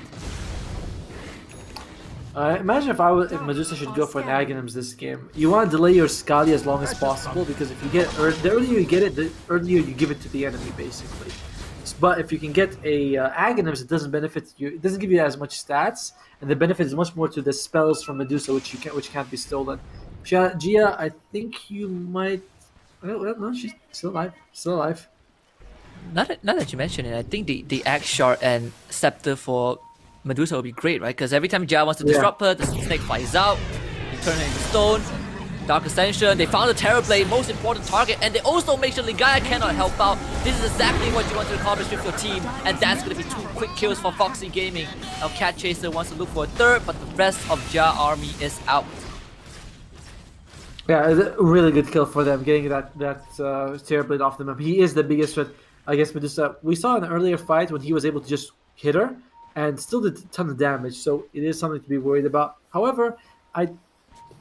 Imagine if Medusa should go for an Aghanims this game. You want to delay your Skadi as long as possible because if you get the earlier you get it, the earlier you give it to the enemy, basically. But if you can get a Aghanims, it doesn't benefit you. It doesn't give you as much stats, and the benefit is much more to the spells from Medusa, which can't be stolen. Gia, I think you might. Well, no, she's still alive. Still alive. Now that you mention it, I think the Axe Shard and Scepter for Medusa would be great, right? Because every time Jia wants to disrupt her, the snake flies out. You turn it into stone. Dark Ascension. They found the Terrorblade, most important target, and they also make sure Ligaya cannot help out. This is exactly what you want to accomplish with your team, and that's going to be 2 quick kills for Foxy Gaming. Now Cat Chaser wants to look for a third, but the rest of Jiarmy is out. Yeah, it's a really good kill for them, getting that Terrorblade off the map. He is the biggest threat against Medusa. We saw in an earlier fight when he was able to just hit her and still did a ton of damage, so it is something to be worried about. However, I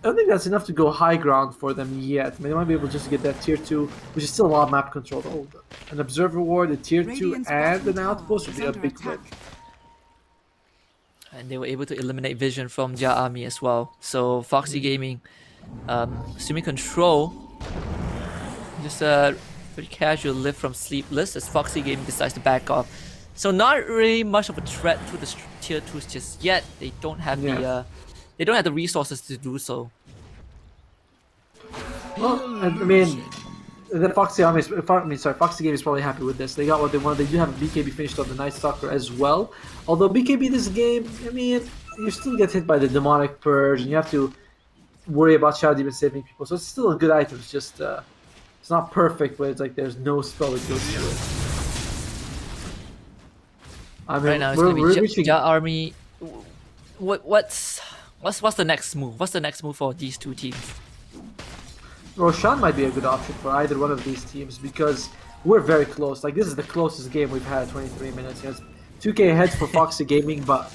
don't think that's enough to go high ground for them yet. I mean, they might be able just to get that tier 2, which is still a lot of map control. Oh, an Observer Ward, a tier 2, and an Outpost would be a big win. And they were able to eliminate Vision from Jiarmy as well. So Foxy Gaming, assuming control, just a pretty casual lift from Sleepless as Foxy Gaming decides to back off. So not really much of a threat to the tier 2s just yet. They don't have the resources to do so. Well, I mean, the Foxy Gaming is probably happy with this. They got what they wanted. They do have a BKB finished on the Night Stalker as well. Although BKB this game, I mean, you still get hit by the Demonic Purge, and you have to worry about Shadow Demon saving people. So it's still a good item. It's just it's not perfect, but it's like there's no spell that goes through it. I mean, right now it's going to be Jiarmy. What's the next move? What's the next move for these 2 teams? Roshan might be a good option for either one of these teams because we're very close. Like, this is the closest game we've had, 23 minutes. It's 2k heads for Foxy Gaming, but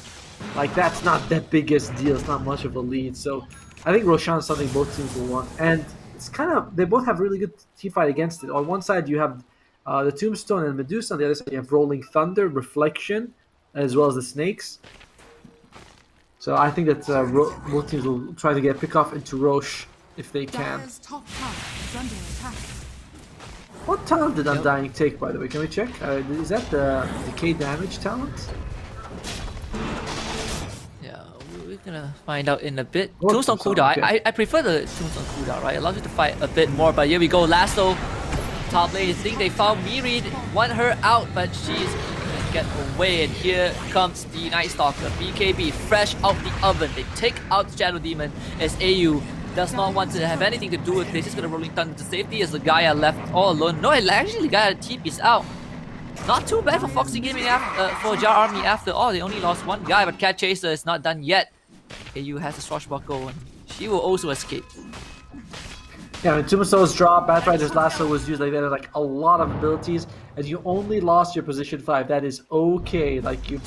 like that's not the biggest deal. It's not much of a lead. So I think Roshan is something both teams will want. And it's kind of, they both have really good team fight against it. On one side you have the Tombstone and Medusa. On the other side you have Rolling Thunder, Reflection, as well as the Snakes. So I think that both teams will try to get a pick off into Roche if they can. What talent did Undying take, by the way? Can we check? Is that the decay damage talent? Yeah, we're gonna find out in a bit. Tombstone cooldown. Okay. I prefer the Tombstone cooldown, right? It allows you to fight a bit more, but here we go. Lasso, top lane. I think they found Mirid, want her out, but she's get away, and here comes the Night Stalker. BKB fresh out the oven. They take out Shadow Demon as AU does not want to have anything to do with this. He's gonna Rolling Thunder to safety as Ligaya left all alone. No, actually Ligaya TP's out. Not too bad for Foxy Gaming for Jiarmy after all. They only lost 1 guy, but Cat Chaser is not done yet. AU has a Swashbuckle and she will also escape. Yeah, when Tombstone's drop, Bat Rider's Lasso was used, like that, like a lot of abilities, and you only lost your position 5. That is okay. Like you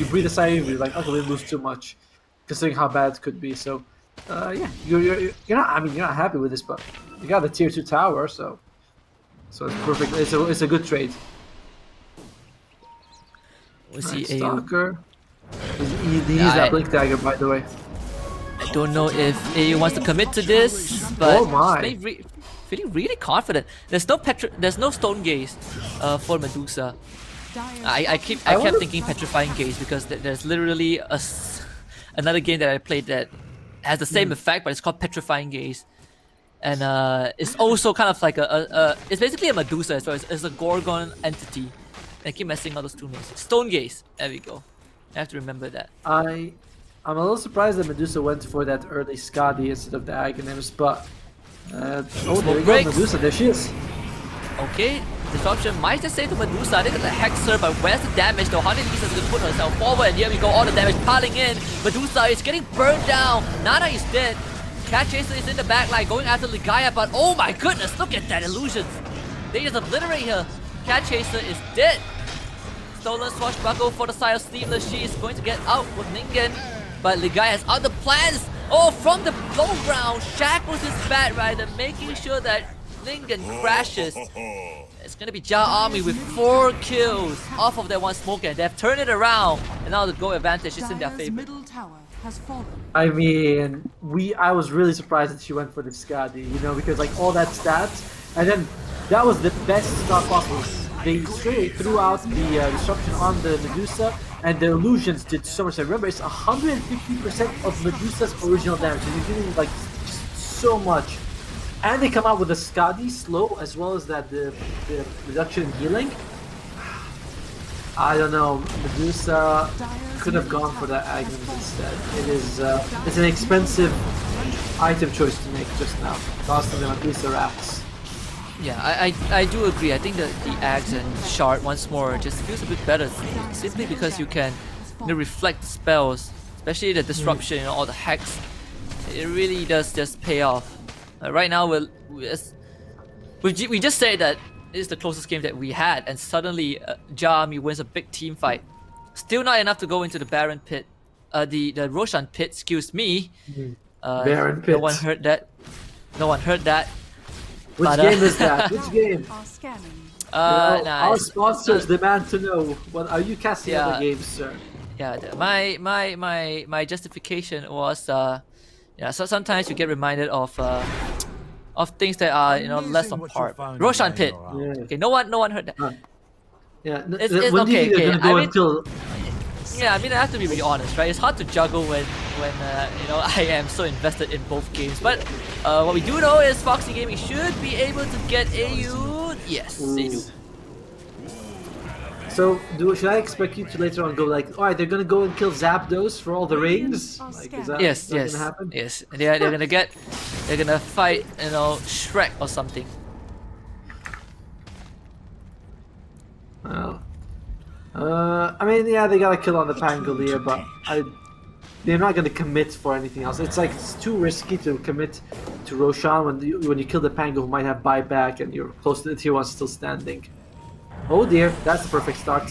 breathe a sigh of relief, like, okay, we didn't lose too much, considering how bad it could be. So, yeah, you're not. I mean, you're not happy with this, but you got the tier 2 tower, so it's perfect. It's a good trade. We see Stalker. He used that Blink Dagger, by the way. I don't know if AU wants to commit to this, but feeling really confident. There's no Stone Gaze for Medusa. I kept thinking Petrifying Gaze because there's literally another game that I played that has the same effect, but it's called Petrifying Gaze, and it's also kind of like it's basically a Medusa, so it's a Gorgon entity. I keep messing all those 2 names. Stone Gaze. There we go. I have to remember that. I'm a little surprised that Medusa went for that early Skadi instead of the Aghanims, but there we go, Medusa, there she is. Okay, Disruption might just say to Medusa, they got the Hexer, but where's the damage though? How did Lisa going to put herself forward? And here we go, all the damage piling in. Medusa is getting burned down. Nana is dead. Cat Chaser is in the back line going after Ligaya, but oh my goodness, look at that illusions. They just obliterate her. Cat Chaser is dead. Stolen Swashbuckle for the side of Sleepless. She is going to get out with Ningen. But Ligaya has other plans. Oh, from the low ground, shackles his Bat Rider, making sure that Lincoln crashes. It's gonna be Jiarmy with 4 kills off of that one smoke, and they've turned it around, and now the goal advantage is in their favor. Middle tower has fallen. I mean, I was really surprised that she went for the Skadi, you know, because like all that stats, and then that was the best start possible. They straight threw out the disruption on the Medusa, and the illusions did so much. Remember, it's 150% of Medusa's original damage, and you're doing like just so much. And they come out with a Skadi slow, as well as that the reduction in healing. I don't know, Medusa could have gone for that Agnes instead. It is it's an expensive item choice to make just now, costing them at least a racks. Yeah, I do agree. I think that the Axe and Shard once more just feels a bit better, simply because you can reflect spells, especially the disruption and all the hacks. It really does just pay off. Right now we just say that it's the closest game that we had, and suddenly Jiarmy wins a big team fight. Still not enough to go into the Baron pit, the Roshan pit. Excuse me. Baron pit. No one heard that. No one heard that. Which game is that? Which game? Nah, our sponsors demand to know. What are you casting Yeah. other games, sir? Yeah, my justification was yeah. So sometimes you get reminded of things that are less on par. Roshan pit. Yeah. Okay, no one heard that. Yeah. It's when do you okay, think they're okay. gonna go I mean- until? Yeah, I mean I have to be really honest, right? It's hard to juggle when I am so invested in both games. But what we do know is Foxy Gaming should be able to get AU. Yes, they do. So, should I expect you to later on go like, alright, they're gonna go and kill Zapdos for all the rings? Like, is that Yes, gonna yes, happen? yes. They're gonna fight, Shrek or something. Well, I mean, yeah, they gotta kill on the Pangolier, but they're not gonna commit for anything else. It's too risky to commit to Roshan when you kill the Pango who might have buyback and you're close to the tier 1 still standing. Oh dear, that's the perfect start.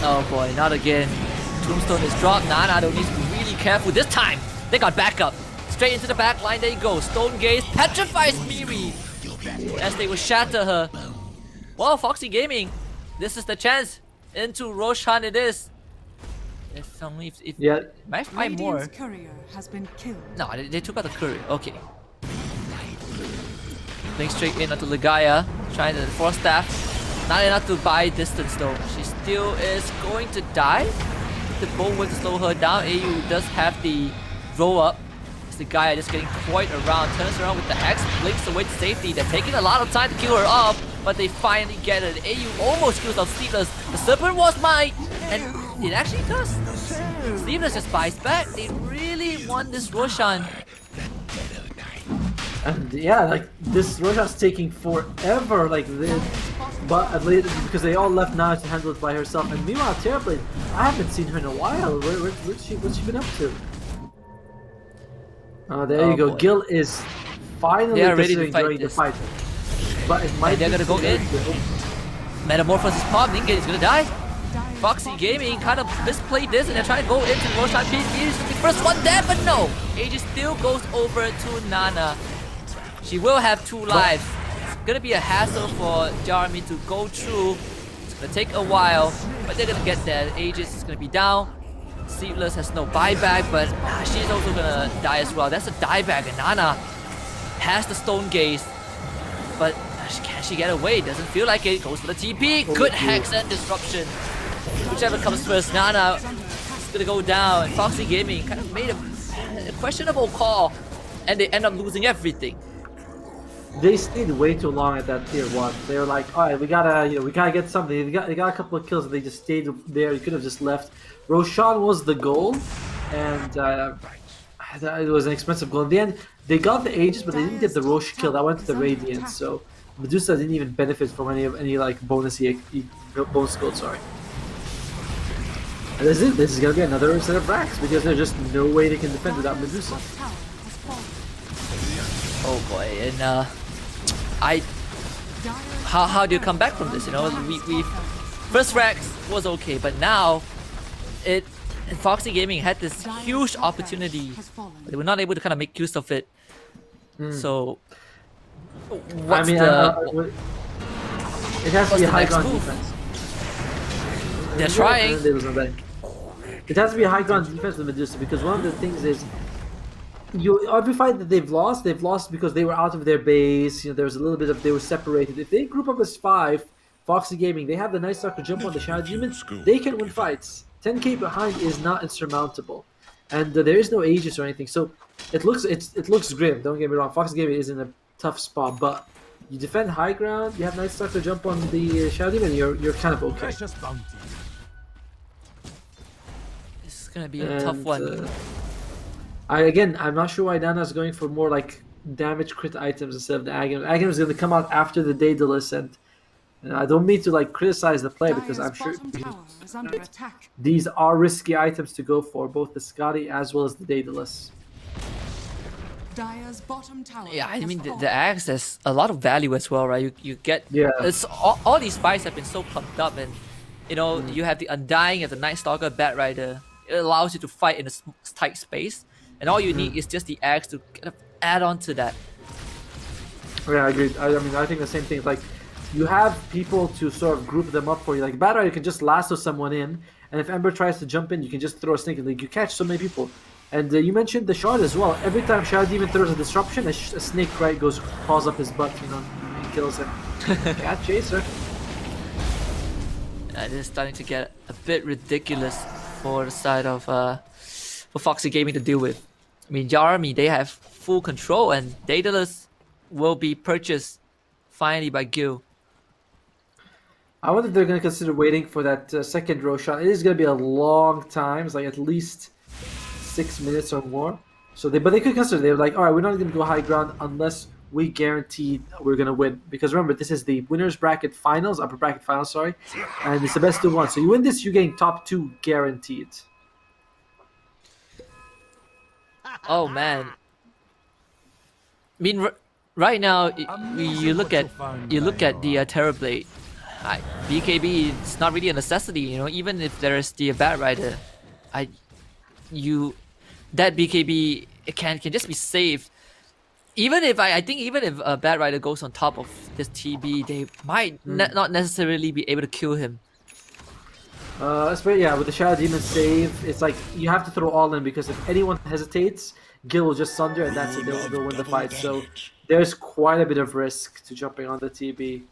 Oh boy, not again. Tombstone is dropped. Nana needs to be really careful this time. They got backup. Straight into the back line, there you go. Stone Gaze petrifies Miri as they will shatter her. Well, Foxy Gaming, this is the chance. Into Roshan it is. If only if Yeah. might find more. Radiant's courier has been killed. No, they took out the courier. Okay. Link straight in onto Ligaya, trying to force staff. Not enough to buy distance though. She still is going to die. The bone will slow her down. AU does have the roll up. It's the guy just getting coiled around, turns around with the Hex, blinks away to safety. They're taking a lot of time to kill her off, but they finally get it. AU almost kills off Sleepless. The Serpent was mine, and it actually does. Sleepless just buys back. They really want this Roshan. And yeah, like this Roshan's taking forever, like but at least because they all left now to handle it by herself. And meanwhile, Terrorblade, I haven't seen her in a while. What's she been up to? There you go. Boy. Gil is finally They are ready to enjoying fight the this. fight. But it might they're be gonna go too in. late. Metamorphosis pop, Ningen is gonna die. Foxy Gaming kind of misplayed this and they're trying to go into Roshan Pit. He's the first one there, but no! Aegis still goes over to Nana. She will have 2 lives. It's gonna be a hassle for Jiarmy to go through. It's gonna take a while, but they're gonna get there. Aegis is gonna be down. Sleepless has no buyback, but she's also gonna die as well. That's a dieback, and Nana has the Stone Gaze. But can she get away? Doesn't feel like it. Goes for the TP. Good Hex and Disruption. Whichever comes first. Nana is gonna go down. And Foxy Gaming kind of made a questionable call, and they end up losing everything. They stayed way too long at that tier 1. They were like, alright, we gotta get something. They got a couple of kills and they just stayed there. You could have just left. Roshan was the goal, and it was an expensive goal. In the end, they got the Aegis, but they didn't get the Rosh kill. That went to the Radiant, so Medusa didn't even benefit from any like bonus gold. Sorry. And this is gonna be another set of racks because there's just no way they can defend without Medusa. Oh boy, and how do you come back from this? We first Rex was okay, but now Foxy Gaming had this huge opportunity. They were not able to kind of make use of it. So What's it has to be a the high next ground move? defense. They're And trying. then they lose on that. It has to be a high ground defense with Medusa because one of the things is every fight that they've lost because they were out of their base. There was a little bit of they were separated. If they group up as 5, Foxy Gaming, they have the nice to jump on the Shadow Demon. They can win fights. 10k behind is not insurmountable, and there is no Aegis or anything. So it looks grim. Don't get me wrong. Foxy Gaming is in a tough spot, but you defend high ground. You have nice to jump on the Shadow Demon. You're kind of okay. It's gonna be a tough one. I'm not sure why Nana's going for more like damage crit items instead of the Aghanim. Aghanim is going to come out after the Daedalus, and I don't mean to like criticize the play because I'm sure bottom tower is under attack. these are risky items to go for, both the Scotty as well as the Daedalus. Dire's bottom tower. Yeah, I has mean fallen. the axe has a lot of value as well, right? You get It's all these fights have been so pumped up, and you have the Undying, you have the Night Stalker, Bat Rider. It allows you to fight in a tight space, and all you need is just the axe to kind of add on to that. Yeah, I agree. I mean, I think the same thing. Like, you have people to sort of group them up for you. Like, Bat Rider can just lasso someone in, and if Ember tries to jump in, you can just throw a snake, and like, you catch so many people. And you mentioned the shard as well. Every time Shadow Demon throws a disruption, a snake crawls up his butt, and kills him. Cat chaser. It is starting to get a bit ridiculous for the side of for Foxy Gaming to deal with. I mean, Jiarmy, they have full control, and Daedalus will be purchased finally by Gil. I wonder if they're going to consider waiting for that second row shot. It is going to be a long time. It's like at least 6 minutes or more. But they could consider. They're like, all right, we're not going to go high ground unless we guarantee we're going to win. Because remember, this is the winners bracket finals, upper bracket finals, sorry, and it's the best of 1. So you win this, you're getting top 2 guaranteed. Oh man. I mean, right now, you look at the Terrorblade. BKB, it's not really a necessity, even if there is the Bat Rider, that BKB can just be saved. Even if I think even if a Bat Rider goes on top of this TB, they might not necessarily be able to kill him. Yeah, with the Shadow Demon save, it's like you have to throw all in because if anyone hesitates, Gil will just sunder and that's it. They'll win the fight. So there's quite a bit of risk to jumping on the TB.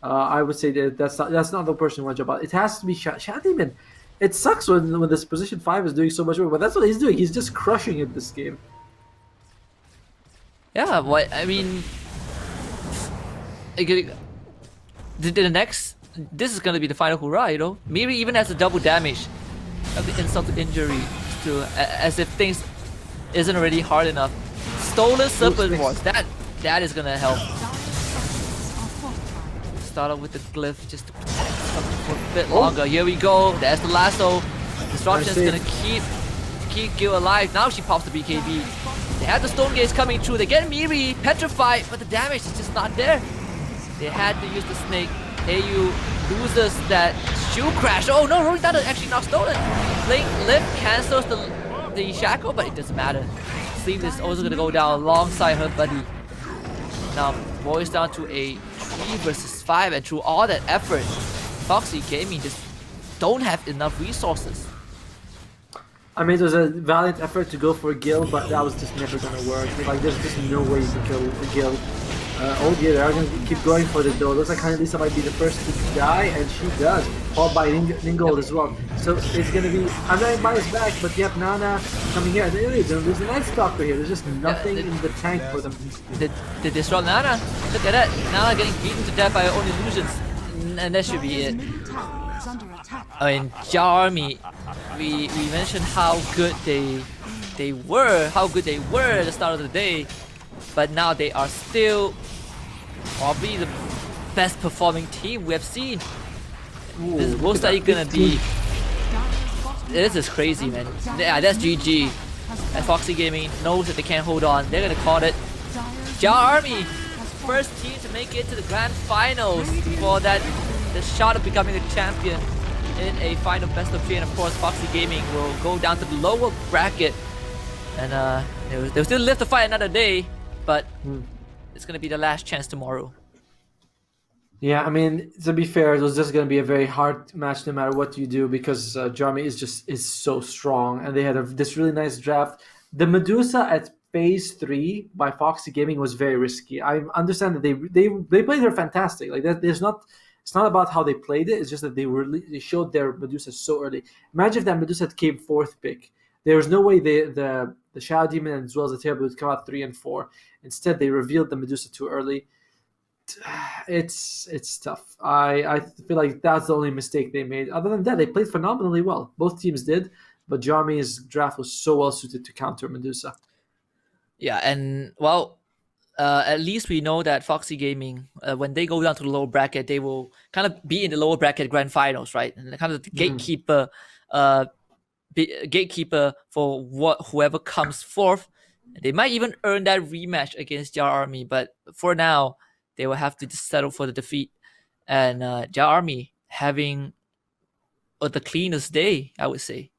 I would say that's not the person you want to jump on. It has to be Shadow Demon. It sucks when this position 5 is doing so much work, but that's what he's doing. He's just crushing it this game. Yeah, I mean, the next, this is gonna be the final hurrah, Maybe even has a double damage of the insult to injury, as if things isn't already hard enough. Stolen Serpent Wars, that is gonna help. Start off with the glyph just to protect something for a bit longer. Here we go. There's the lasso. Disruption is gonna keep Gil alive. Now she pops the BKB. They have the Stone Gaze coming through. They get Miri petrified, but the damage is just not there. They had to use the snake. AU loses that shoe crash. Oh no, Rolling Thunder actually not stolen. Blink Lift cancels the shackle, but it doesn't matter. Sleep is also gonna go down alongside her buddy. Now boils down to a 3 versus 5, and through all that effort, Foxy Gaming just don't have enough resources. I mean, it was a valiant effort to go for Gil, but that was just never gonna work. Like, there's just no way you can kill Gil. Oh dear, they are gonna keep going for the door. Looks like Lisa might be the first to die, and she does. Followed by Ningold as well. So it's gonna be, I'm not biased back, but you have Nana coming here. There's a Night Stalker here. There's just nothing in the tank for them. They disrupt Nana. Look at that. Nana getting beaten to death by her own illusions. And that should be it. I mean, Jiarmy, we mentioned how good they were at the start of the day, but now they are still probably the best performing team we have seen. Ooh, this is most likely gonna be. This is crazy, man. Yeah, that's GG. And Foxy Gaming knows that they can't hold on. They're gonna call it. Jiarmy, first team to make it to the grand finals for the shot of becoming a champion in a final best of 3, and of course Foxy Gaming will go down to the lower bracket, and they'll still live to fight another day, but it's gonna be the last chance tomorrow. Yeah, I mean, to be fair, it was just going to be a very hard match no matter what you do because Jiarmy is so strong, and they had this really nice draft. The Medusa at phase 3 by Foxy Gaming was very risky. I understand that they played her fantastic. Like that, there's not. It's not about how they played it. It's just that they showed their Medusa so early. Imagine if that Medusa came 4th pick. There was no way the Shadow Demon as well as the Terrible would come out 3 and 4. Instead, they revealed the Medusa too early. It's tough. I feel like that's the only mistake they made. Other than that, they played phenomenally well. Both teams did, but Jiarmy's draft was so well suited to counter Medusa. Yeah, and well, at least we know that Foxy Gaming, when they go down to the lower bracket, they will kind of be in the lower bracket grand finals, right? And kind of the gatekeeper, gatekeeper for whoever comes fourth. They might even earn that rematch against Jiarmy, but for now, they will have to just settle for the defeat. And Jiarmy having the cleanest day, I would say.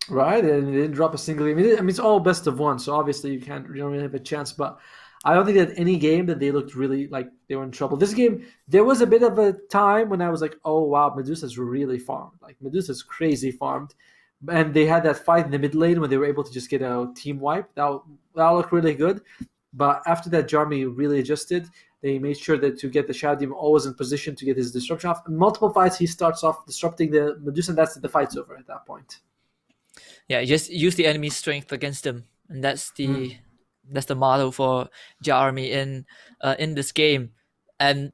Right, and they didn't drop a single game. I mean, it's all best of one, so obviously you don't really have a chance. But I don't think that any game that they looked really like they were in trouble. This game, there was a bit of a time when I was like, oh wow, Medusa's really farmed. Like Medusa's crazy farmed. And they had that fight in the mid lane when they were able to just get a team wipe. That looked really good. But after that, Jiarmy really adjusted. They made sure that to get the Shadow Demon always in position to get his disruption off. In multiple fights, he starts off disrupting the Medusa, and that's the fight's over at that point. Yeah, just use the enemy's strength against them, and that's the motto for Jiarmy in this game. And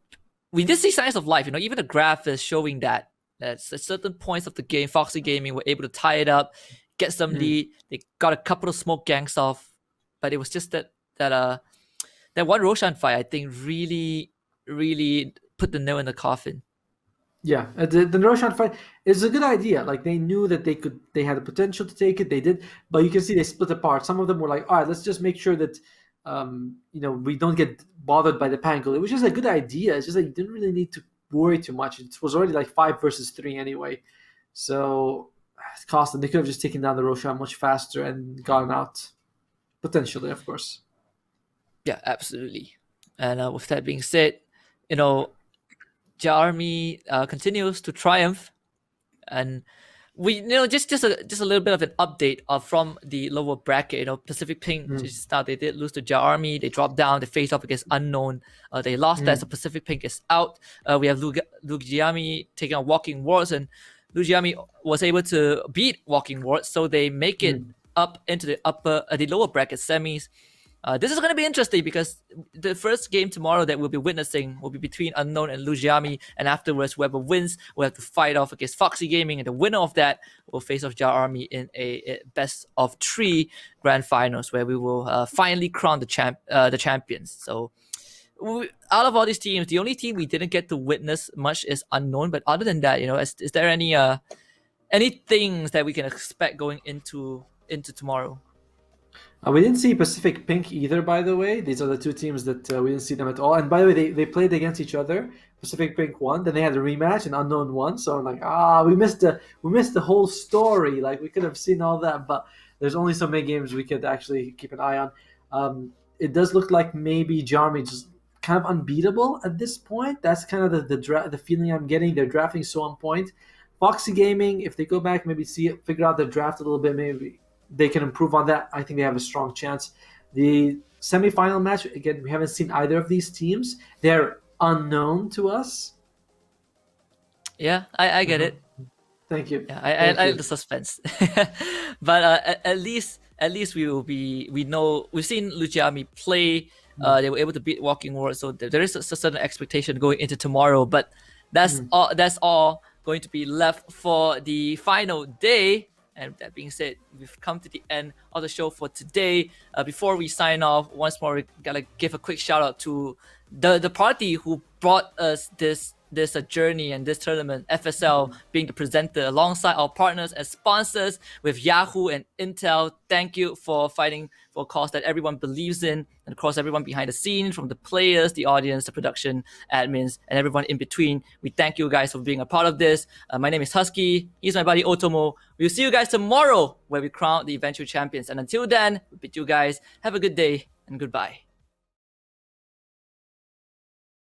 we did see signs of life. Even the graph is showing that at certain points of the game, Foxy Gaming were able to tie it up, get some lead. They got a couple of smoke ganks off, but it was just that one Roshan fight, I think, really put the nail in the coffin. Yeah, the Roshan fight is a good idea. Like they knew that they had the potential to take it. They did, but you can see they split apart. Some of them were like, all right, let's just make sure that we don't get bothered by the Pangle, which is a good idea. It's just that you didn't really need to worry too much. It was already like 5 versus 3 anyway, so it cost them. They could have just taken down the Roshan much faster and gotten out, potentially, of course. Yeah, absolutely. And with that being said, Jiarmy continues to triumph, and we just a little bit of an update from the lower bracket. Pacific Pink just now they did lose to Jiarmy. They dropped down. They faced off against Unknown. They lost that, so Pacific Pink is out. We have Luke Jiarmy taking on Walking Wards, and Luke Jiarmy was able to beat Walking Wards, so they make it up into the lower bracket semis. This is going to be interesting because the first game tomorrow that we'll be witnessing will be between Unknown and Jiarmy, and afterwards whoever wins will have to fight off against Foxy Gaming, and the winner of that will face off Jiarmy in a best of 3 grand finals where we will finally crown the champions. So out of all these teams, the only team we didn't get to witness much is Unknown, but other than that, is there any things that we can expect going into tomorrow? We didn't see Pacific Pink either, by the way. These are the two teams that we didn't see them at all. And by the way, they played against each other. Pacific Pink won, then they had a rematch, and Unknown won. So I'm like, we missed the whole story. Like we could have seen all that, but there's only so many games we could actually keep an eye on. It does look like maybe Jiarmy just kind of unbeatable at this point. That's kind of the feeling I'm getting. They're drafting so on point. Foxy Gaming, if they go back, maybe figure out their draft a little bit, maybe they can improve on that. I think they have a strong chance. The semifinal match, again, we haven't seen either of these teams. They're unknown to us. Yeah, I get it. Thank you. Yeah, I like the suspense. But at least we know we've seen Jiarmy play. They were able to beat Walking Wards, so there is a certain expectation going into tomorrow. But that's all going to be left for the final day. And that being said, we've come to the end of the show for today. Before we sign off, once more, we gotta give a quick shout out to the party who brought us this journey and this tournament, FSL being the presenter alongside our partners and sponsors with Yahoo and Intel. Thank you for fighting for a cause that everyone believes in, and of course everyone behind the scenes, from the players, the audience, the production, admins, and everyone in between. We thank you guys for being a part of this. My name is Husky. He's my buddy Otomo. We'll see you guys tomorrow where we crown the eventual champions. And until then, we bid you guys have a good day and goodbye.